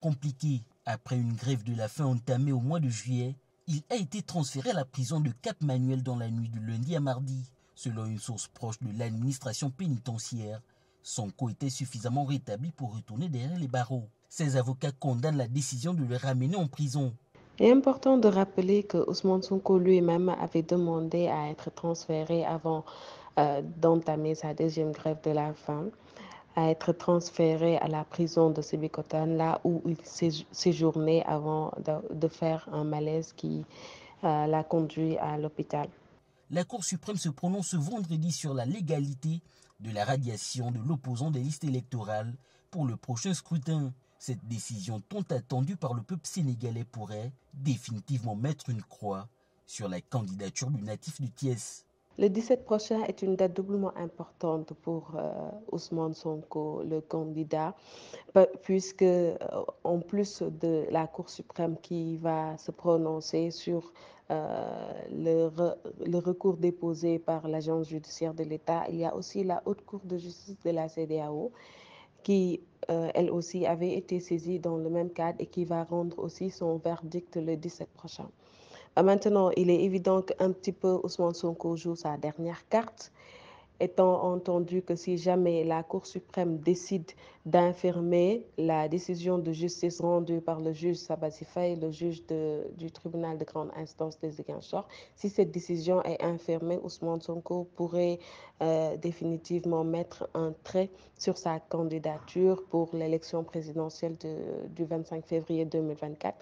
compliqué. Après une grève de la faim entamée au mois de juillet, il a été transféré à la prison de Cap-Manuel dans la nuit de lundi à mardi. Selon une source proche de l'administration pénitentiaire, Sonko était suffisamment rétabli pour retourner derrière les barreaux. Ses avocats condamnent la décision de le ramener en prison. Il est important de rappeler que Ousmane Sonko lui-même avait demandé à être transféré avant d'entamer sa deuxième grève de la faim, à être transféré à la prison de Sébikotane, là où il séjournait avant de faire un malaise qui l'a conduit à l'hôpital. La Cour suprême se prononce ce vendredi sur la légalité de la radiation de l'opposant des listes électorales pour le prochain scrutin. Cette décision tant attendue par le peuple sénégalais pourrait définitivement mettre une croix sur la candidature du natif du Thiès. Le 17 prochain est une date doublement importante pour Ousmane Sonko, le candidat, puisque en plus de la Cour suprême qui va se prononcer sur le recours déposé par l'agence judiciaire de l'État, il y a aussi la Haute Cour de justice de la CEDEAO qui, elle aussi, avait été saisie dans le même cadre et qui va rendre aussi son verdict le 17 prochain. Maintenant, il est évident qu'un petit peu Ousmane Sonko joue sa dernière carte, étant entendu que si jamais la Cour suprême décide d'infirmer la décision de justice rendue par le juge Sabassi Faye, le juge du tribunal de grande instance de Ziguinchor, si cette décision est infirmée, Ousmane Sonko pourrait définitivement mettre un trait sur sa candidature pour l'élection présidentielle du 25 février 2024.